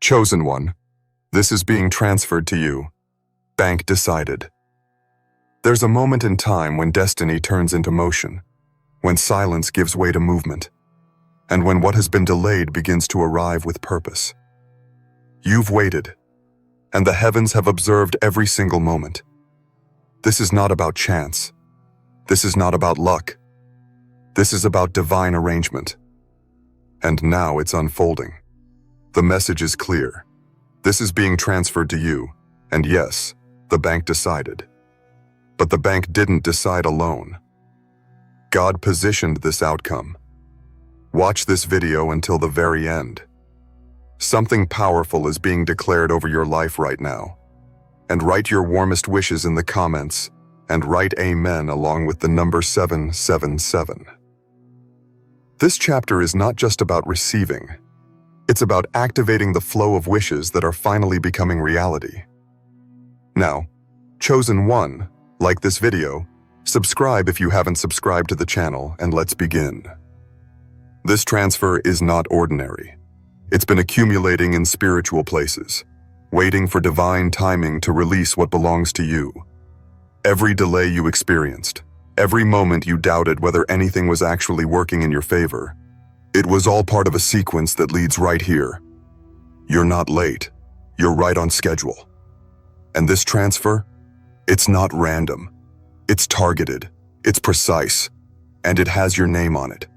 Chosen one, this is being transferred to you. Bank decided. There's a moment in time when destiny turns into motion, when silence gives way to movement, and when what has been delayed begins to arrive with purpose. You've waited, and the heavens have observed every single moment. This is not about chance. This is not about luck. This is about divine arrangement. And now it's unfolding. The message is clear. This is being transferred to you, and yes, the bank decided. But the bank didn't decide alone. God positioned this outcome. Watch this video until the very end. Something powerful is being declared over your life right now. And write your warmest wishes in the comments, and write Amen along with the number 777. This chapter is not just about receiving. It's about activating the flow of wishes that are finally becoming reality. Now, chosen one, like this video, subscribe if you haven't subscribed to the channel, and let's begin. This transfer is not ordinary. It's been accumulating in spiritual places, waiting for divine timing to release what belongs to you. Every delay you experienced, every moment you doubted whether anything was actually working in your favor, it was all part of a sequence that leads right here. You're not late. You're right on schedule. And this transfer, it's not random. It's targeted. It's precise. And it has your name on it.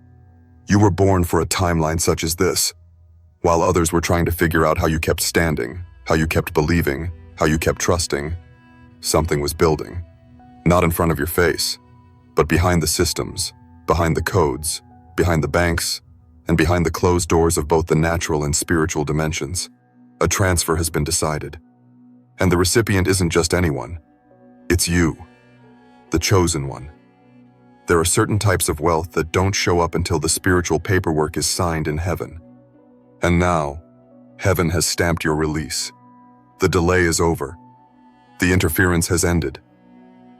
You were born for a timeline such as this, while others were trying to figure out how you kept standing, how you kept believing, how you kept trusting. Something was building. Not in front of your face, but behind the systems, behind the codes, behind the banks, and behind the closed doors of both the natural and spiritual dimensions. A transfer has been decided. And the recipient isn't just anyone. It's you, the chosen one. There are certain types of wealth that don't show up until the spiritual paperwork is signed in heaven. And now, heaven has stamped your release. The delay is over. The interference has ended.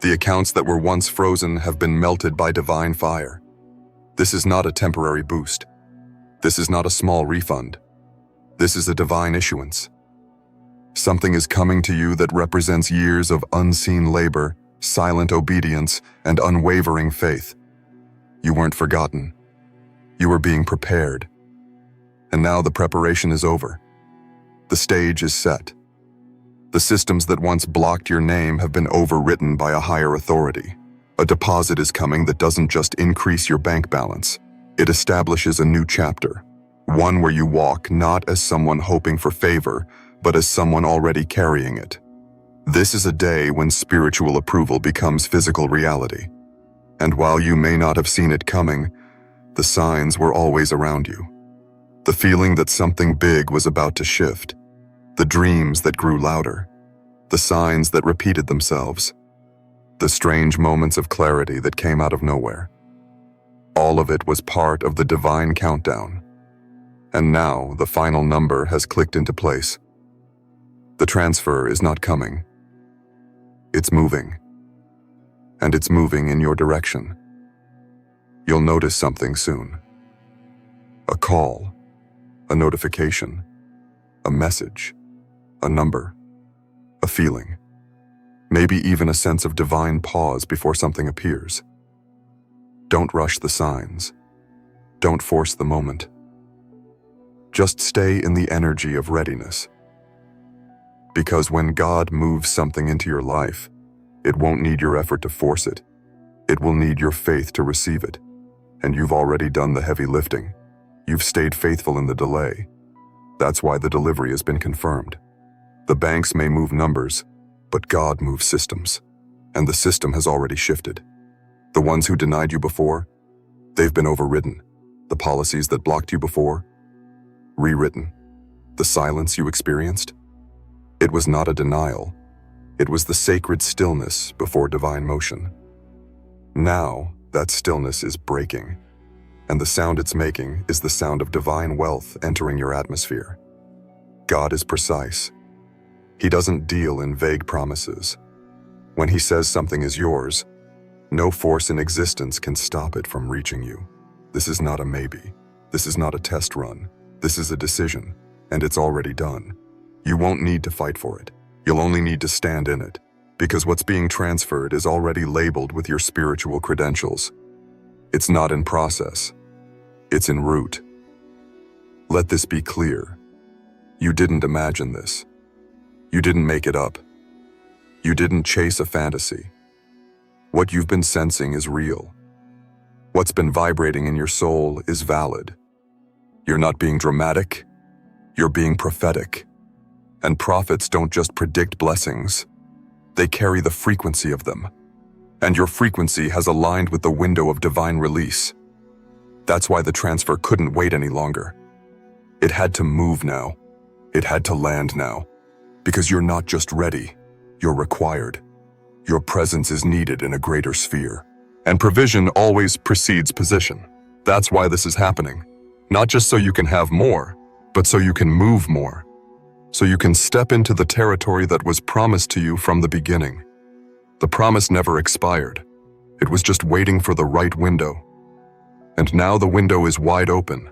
The accounts that were once frozen have been melted by divine fire. This is not a temporary boost. This is not a small refund. This is a divine issuance. Something is coming to you that represents years of unseen labor, silent obedience, and unwavering faith. You weren't forgotten. You were being prepared. And now the preparation is over. The stage is set. The systems that once blocked your name have been overwritten by a higher authority. A deposit is coming that doesn't just increase your bank balance. It establishes a new chapter, one where you walk not as someone hoping for favor, but as someone already carrying it. This is a day when spiritual approval becomes physical reality. And while you may not have seen it coming, the signs were always around you. The feeling that something big was about to shift, the dreams that grew louder, the signs that repeated themselves, the strange moments of clarity that came out of nowhere. All of it was part of the divine countdown. And now the final number has clicked into place. The transfer is not coming. It's moving. And it's moving in your direction. You'll notice something soon. A call, a notification, a message, a number, a feeling. Maybe even a sense of divine pause before something appears. Don't rush the signs. Don't force the moment. Just stay in the energy of readiness. Because when God moves something into your life, it won't need your effort to force it. It will need your faith to receive it. And you've already done the heavy lifting. You've stayed faithful in the delay. That's why the delivery has been confirmed. The banks may move numbers, but God moves systems. And the system has already shifted. The ones who denied you before, they've been overridden. The policies that blocked you before, rewritten. The silence you experienced, it was not a denial. It was the sacred stillness before divine motion. Now, that stillness is breaking, and the sound it's making is the sound of divine wealth entering your atmosphere. God is precise. He doesn't deal in vague promises. When he says something is yours, no force in existence can stop it from reaching you. This is not a maybe. This is not a test run. This is a decision, and it's already done. You won't need to fight for it. You'll only need to stand in it, because what's being transferred is already labeled with your spiritual credentials. It's not in process. It's en route. Let this be clear. You didn't imagine this. You didn't make it up. You didn't chase a fantasy. What you've been sensing is real. What's been vibrating in your soul is valid. You're not being dramatic. You're being prophetic. And prophets don't just predict blessings. They carry the frequency of them. And your frequency has aligned with the window of divine release. That's why the transfer couldn't wait any longer. It had to move now. It had to land now. Because you're not just ready, you're required. Your presence is needed in a greater sphere. And provision always precedes position. That's why this is happening. Not just so you can have more, but so you can move more. So you can step into the territory that was promised to you from the beginning. The promise never expired. It was just waiting for the right window. And now the window is wide open.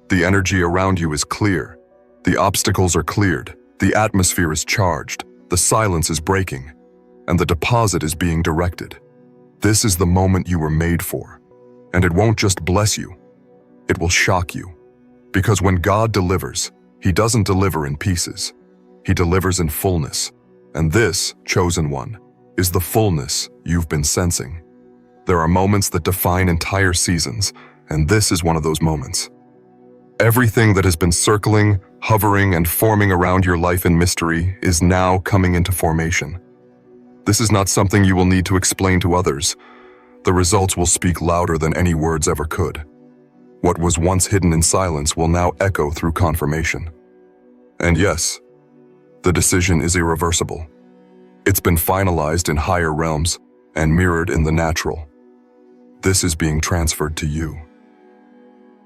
The energy around you is clear. The obstacles are cleared. The atmosphere is charged. The silence is breaking. And the deposit is being directed. This is the moment you were made for. And it won't just bless you. It will shock you. Because when God delivers, He doesn't deliver in pieces. He delivers in fullness. And this, chosen one, is the fullness you've been sensing. There are moments that define entire seasons, and this is one of those moments. Everything that has been circling, hovering, and forming around your life in mystery is now coming into formation. This is not something you will need to explain to others. The results will speak louder than any words ever could. What was once hidden in silence will now echo through confirmation. And yes, the decision is irreversible. It's been finalized in higher realms and mirrored in the natural. This is being transferred to you.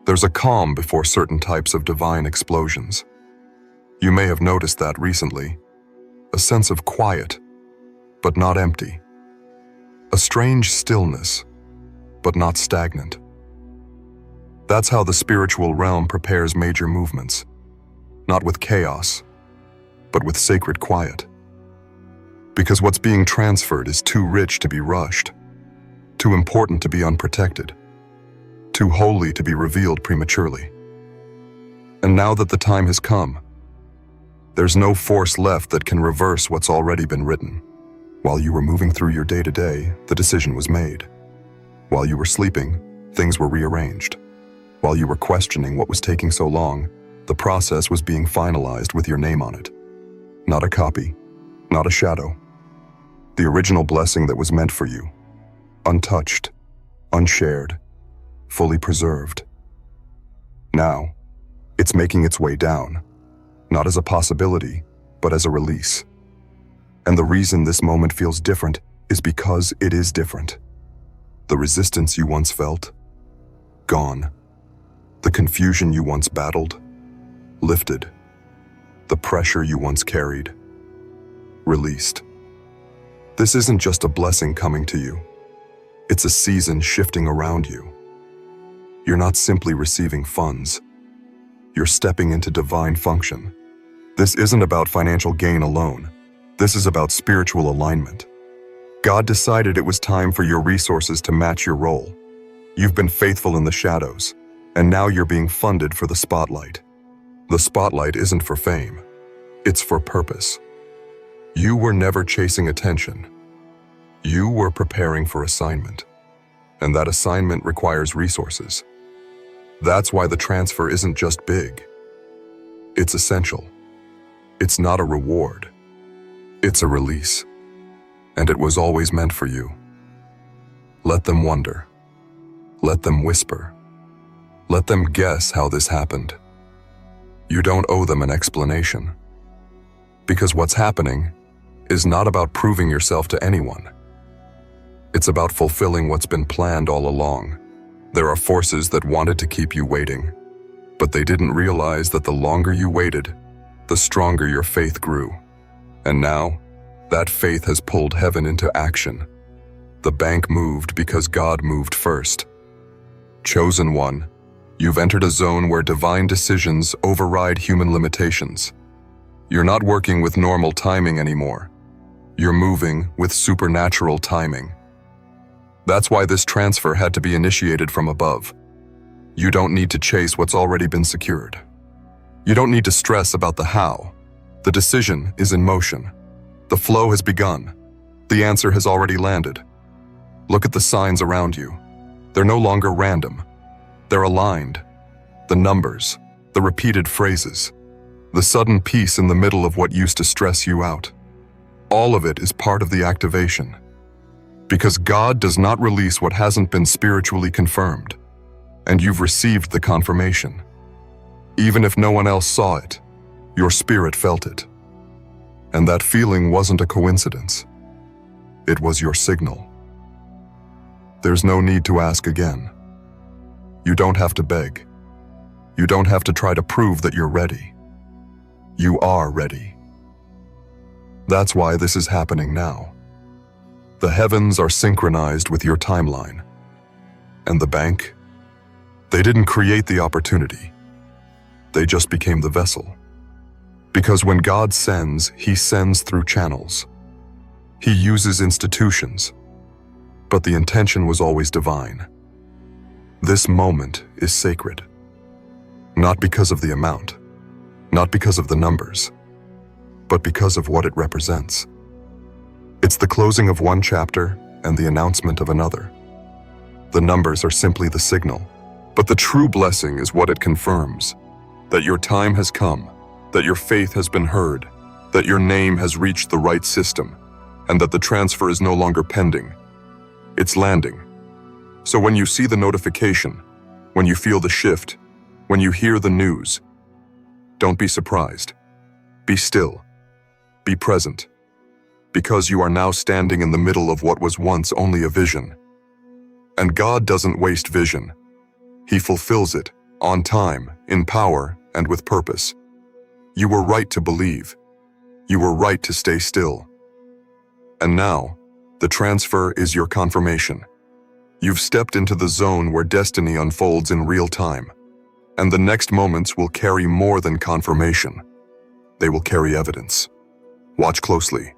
There's a calm before certain types of divine explosions. You may have noticed that recently. A sense of quiet, but not empty. A strange stillness, but not stagnant. That's how the spiritual realm prepares major movements. Not with chaos, but with sacred quiet. Because what's being transferred is too rich to be rushed, too important to be unprotected, too holy to be revealed prematurely. And now that the time has come, there's no force left that can reverse what's already been written. While you were moving through your day-to-day, the decision was made. While you were sleeping, things were rearranged. While you were questioning what was taking so long, the process was being finalized with your name on it. Not a copy, not a shadow. The original blessing that was meant for you. Untouched, unshared, fully preserved. Now, it's making its way down, not as a possibility, but as a release. And the reason this moment feels different is because it is different. The resistance you once felt, gone. The confusion you once battled, lifted. The pressure you once carried, released. This isn't just a blessing coming to you. It's a season shifting around you. You're not simply receiving funds. You're stepping into divine function. This isn't about financial gain alone. This is about spiritual alignment. God decided it was time for your resources to match your role. You've been faithful in the shadows, and now you're being funded for the spotlight. The spotlight isn't for fame. It's for purpose. You were never chasing attention. You were preparing for assignment. And that assignment requires resources. That's why the transfer isn't just big. It's essential. It's not a reward. It's a release. And it was always meant for you. Let them wonder. Let them whisper. Let them guess how this happened. You don't owe them an explanation. Because what's happening is not about proving yourself to anyone. It's about fulfilling what's been planned all along. There are forces that wanted to keep you waiting, but they didn't realize that the longer you waited, the stronger your faith grew. And now, that faith has pulled heaven into action. The bank moved because God moved first. Chosen one, you've entered a zone where divine decisions override human limitations. You're not working with normal timing anymore. You're moving with supernatural timing. That's why this transfer had to be initiated from above. You don't need to chase what's already been secured. You don't need to stress about the how. The decision is in motion. The flow has begun. The answer has already landed. Look at the signs around you. They're no longer random. They're aligned. The numbers, the repeated phrases, the sudden peace in the middle of what used to stress you out. All of it is part of the activation. Because God does not release what hasn't been spiritually confirmed, and you've received the confirmation. Even if no one else saw it, your spirit felt it. And that feeling wasn't a coincidence. It was your signal. There's no need to ask again. You don't have to beg. You don't have to try to prove that you're ready. You are ready. That's why this is happening now. The heavens are synchronized with your timeline. And the bank? They didn't create the opportunity. They just became the vessel. Because when God sends, He sends through channels. He uses institutions. But the intention was always divine. This moment is sacred. Not because of the amount, not because of the numbers, but because of what it represents. It's the closing of one chapter and the announcement of another. The numbers are simply the signal, but the true blessing is what it confirms. That your time has come, that your faith has been heard, that your name has reached the right system, and that the transfer is no longer pending. It's landing. So when you see the notification, when you feel the shift, when you hear the news, don't be surprised. Be still. Be present. Because you are now standing in the middle of what was once only a vision. And God doesn't waste vision. He fulfills it, on time, in power, and with purpose. You were right to believe. You were right to stay still. And now, the transfer is your confirmation. You've stepped into the zone where destiny unfolds in real time. And the next moments will carry more than confirmation. They will carry evidence. Watch closely.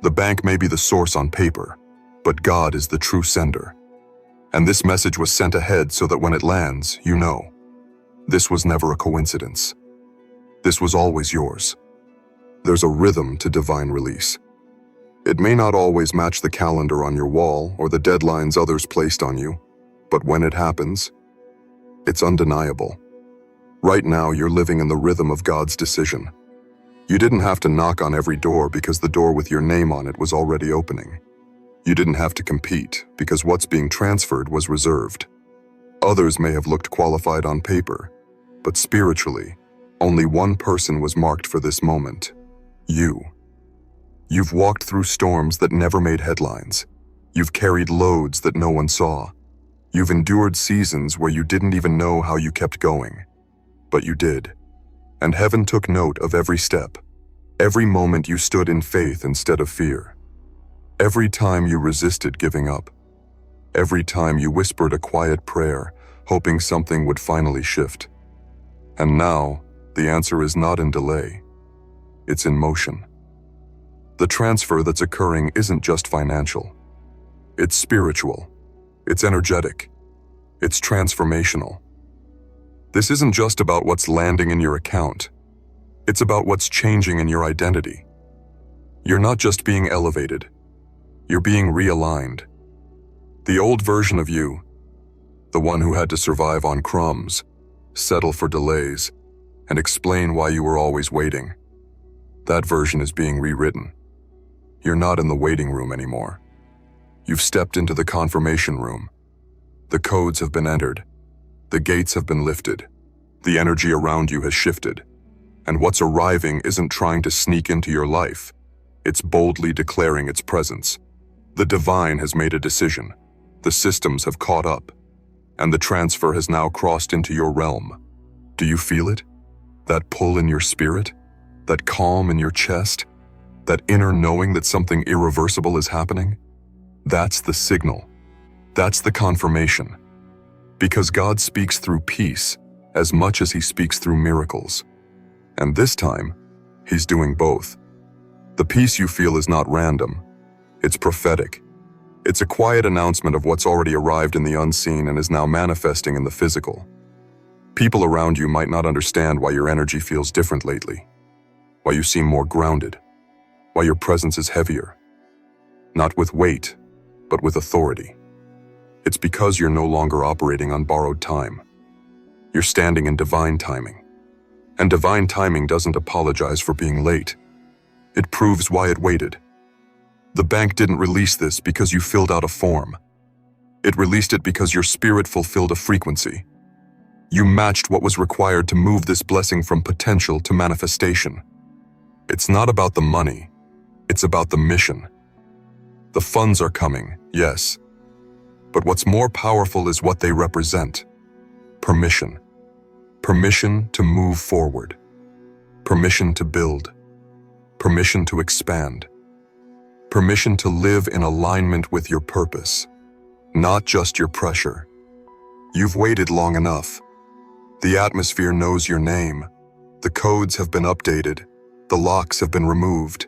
The bank may be the source on paper, but God is the true sender. And this message was sent ahead so that when it lands, you know. This was never a coincidence. This was always yours. There's a rhythm to divine release. It may not always match the calendar on your wall or the deadlines others placed on you, but when it happens, it's undeniable. Right now, you're living in the rhythm of God's decision. You didn't have to knock on every door because the door with your name on it was already opening. You didn't have to compete because what's being transferred was reserved. Others may have looked qualified on paper, but spiritually, only one person was marked for this moment. You. You've walked through storms that never made headlines. You've carried loads that no one saw. You've endured seasons where you didn't even know how you kept going. But you did. And heaven took note of every step. Every moment you stood in faith instead of fear. Every time you resisted giving up. Every time you whispered a quiet prayer, hoping something would finally shift. And now, the answer is not in delay. It's in motion. The transfer that's occurring isn't just financial. It's spiritual. It's energetic. It's transformational. This isn't just about what's landing in your account. It's about what's changing in your identity. You're not just being elevated. You're being realigned. The old version of you, the one who had to survive on crumbs, settle for delays, and explain why you were always waiting, that version is being rewritten. You're not in the waiting room anymore. You've stepped into the confirmation room. The codes have been entered. The gates have been lifted. The energy around you has shifted. And what's arriving isn't trying to sneak into your life. It's boldly declaring its presence. The divine has made a decision. The systems have caught up. And the transfer has now crossed into your realm. Do you feel it? That pull in your spirit? That calm in your chest? That inner knowing that something irreversible is happening? That's the signal. That's the confirmation. Because God speaks through peace as much as He speaks through miracles. And this time, He's doing both. The peace you feel is not random. It's prophetic. It's a quiet announcement of what's already arrived in the unseen and is now manifesting in the physical. People around you might not understand why your energy feels different lately, why you seem more grounded, why your presence is heavier. Not with weight, but with authority. It's because you're no longer operating on borrowed time. You're standing in divine timing. And divine timing doesn't apologize for being late. It proves why it waited. The bank didn't release this because you filled out a form. It released it because your spirit fulfilled a frequency. You matched what was required to move this blessing from potential to manifestation. It's not about the money. It's about the mission. The funds are coming, yes. But what's more powerful is what they represent. Permission. Permission to move forward. Permission to build. Permission to expand. Permission to live in alignment with your purpose, not just your pressure. You've waited long enough. The atmosphere knows your name. The codes have been updated. The locks have been removed.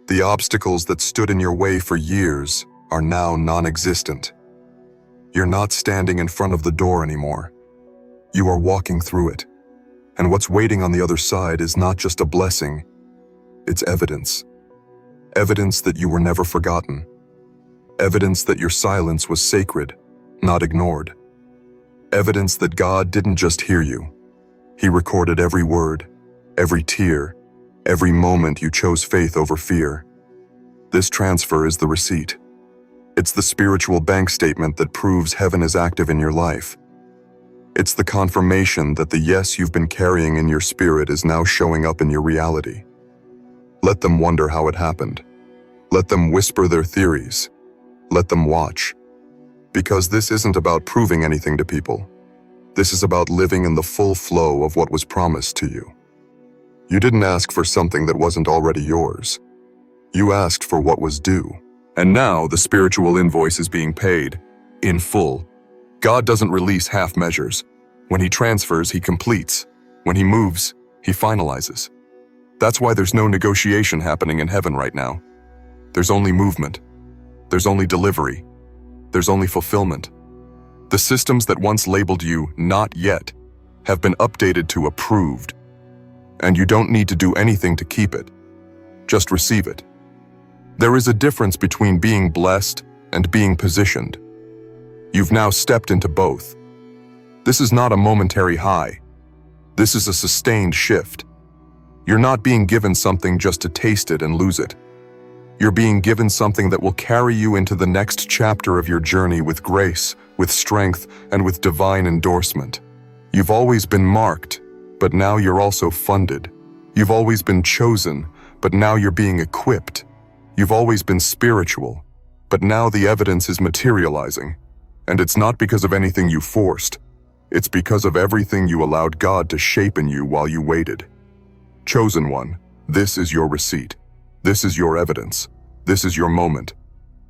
The obstacles that stood in your way for years are now non-existent. You're not standing in front of the door anymore. You are walking through it. And what's waiting on the other side is not just a blessing, it's evidence. Evidence that you were never forgotten. Evidence that your silence was sacred, not ignored. Evidence that God didn't just hear you. He recorded every word, every tear, every moment you chose faith over fear. This transfer is the receipt. It's the spiritual bank statement that proves heaven is active in your life. It's the confirmation that the yes you've been carrying in your spirit is now showing up in your reality. Let them wonder how it happened. Let them whisper their theories. Let them watch. Because this isn't about proving anything to people. This is about living in the full flow of what was promised to you. You didn't ask for something that wasn't already yours. You asked for what was due. And now the spiritual invoice is being paid, in full. God doesn't release half measures. When He transfers, He completes. When He moves, He finalizes. That's why there's no negotiation happening in heaven right now. There's only movement. There's only delivery. There's only fulfillment. The systems that once labeled you not yet have been updated to approved. And you don't need to do anything to keep it. Just receive it. There is a difference between being blessed and being positioned. You've now stepped into both. This is not a momentary high. This is a sustained shift. You're not being given something just to taste it and lose it. You're being given something that will carry you into the next chapter of your journey with grace, with strength, and with divine endorsement. You've always been marked, but now you're also funded. You've always been chosen, but now you're being equipped. You've always been spiritual, but now the evidence is materializing. And it's not because of anything you forced. It's because of everything you allowed God to shape in you while you waited. Chosen one, this is your receipt. This is your evidence. This is your moment.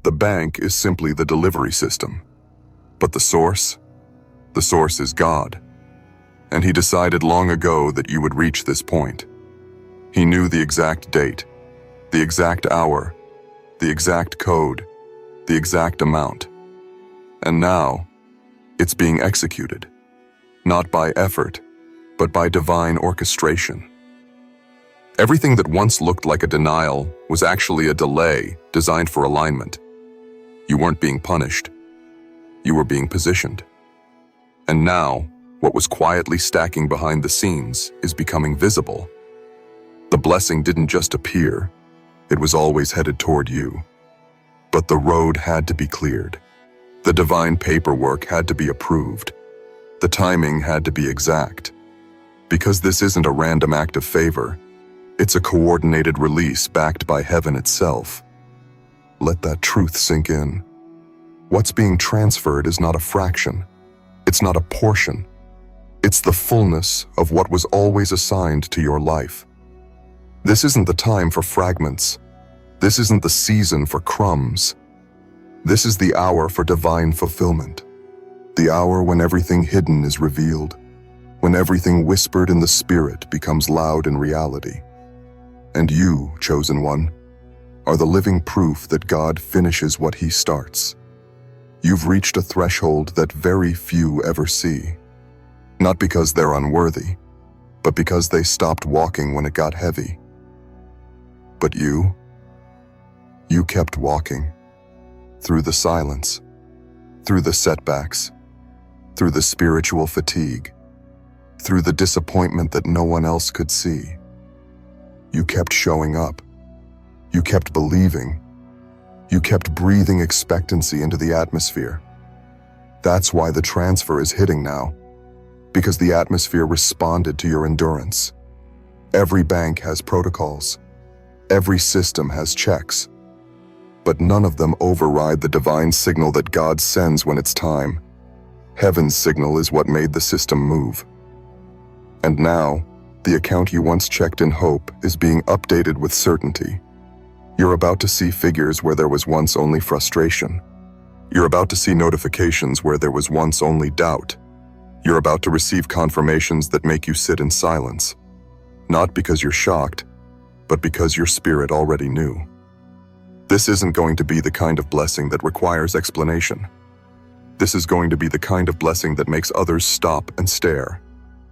The bank is simply the delivery system. But the source is God. And He decided long ago that you would reach this point. He knew the exact date, the exact hour, the exact code, the exact amount. And now, it's being executed. Not by effort, but by divine orchestration. Everything that once looked like a denial was actually a delay designed for alignment. You weren't being punished. You were being positioned. And now, what was quietly stacking behind the scenes is becoming visible. The blessing didn't just appear. It was always headed toward you. But the road had to be cleared. The divine paperwork had to be approved. The timing had to be exact. Because this isn't a random act of favor. It's a coordinated release backed by heaven itself. Let that truth sink in. What's being transferred is not a fraction. It's not a portion. It's the fullness of what was always assigned to your life. This isn't the time for fragments. This isn't the season for crumbs. This is the hour for divine fulfillment. The hour when everything hidden is revealed. When everything whispered in the spirit becomes loud in reality. And you, chosen one, are the living proof that God finishes what he starts. You've reached a threshold that very few ever see, not because they're unworthy, but because they stopped walking when it got heavy. But you kept walking, through the silence, through the setbacks, through the spiritual fatigue, through the disappointment that no one else could see. You kept showing up. You kept believing. You kept breathing expectancy into the atmosphere. That's why the transfer is hitting now, because the atmosphere responded to your endurance. Every bank has protocols. Every system has checks. But none of them override the divine signal that God sends when it's time. Heaven's signal is what made the system move. And now, the account you once checked in hope is being updated with certainty. You're about to see figures where there was once only frustration. You're about to see notifications where there was once only doubt. You're about to receive confirmations that make you sit in silence. Not because you're shocked, but because your spirit already knew. This isn't going to be the kind of blessing that requires explanation. This is going to be the kind of blessing that makes others stop and stare,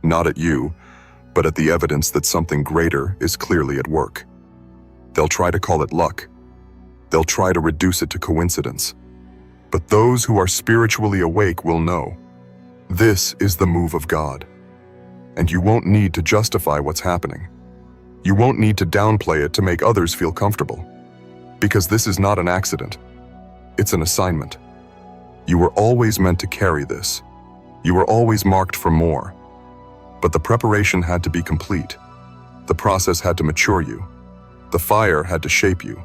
not at you, but at the evidence that something greater is clearly at work. They'll try to call it luck. They'll try to reduce it to coincidence. But those who are spiritually awake will know. This is the move of God. And you won't need to justify what's happening. You won't need to downplay it to make others feel comfortable. Because this is not an accident. It's an assignment. You were always meant to carry this. You were always marked for more. But the preparation had to be complete. The process had to mature you. The fire had to shape you.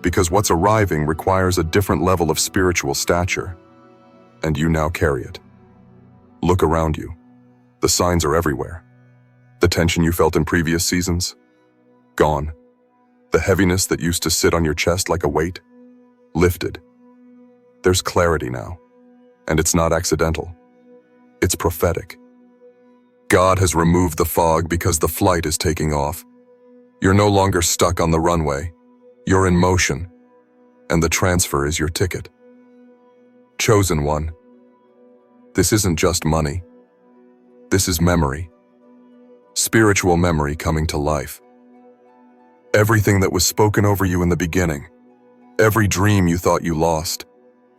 Because what's arriving requires a different level of spiritual stature. And you now carry it. Look around you. The signs are everywhere. The tension you felt in previous seasons? Gone. The heaviness that used to sit on your chest like a weight? Lifted. There's clarity now. And it's not accidental. It's prophetic. God has removed the fog because the flight is taking off. You're no longer stuck on the runway. You're in motion. And the transfer is your ticket. Chosen one. This isn't just money. This is memory. Spiritual memory coming to life. Everything that was spoken over you in the beginning. Every dream you thought you lost.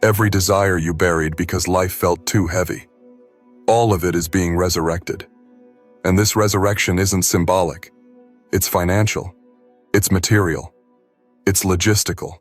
Every desire you buried because life felt too heavy. All of it is being resurrected. And this resurrection isn't symbolic. It's financial. It's material. It's logistical.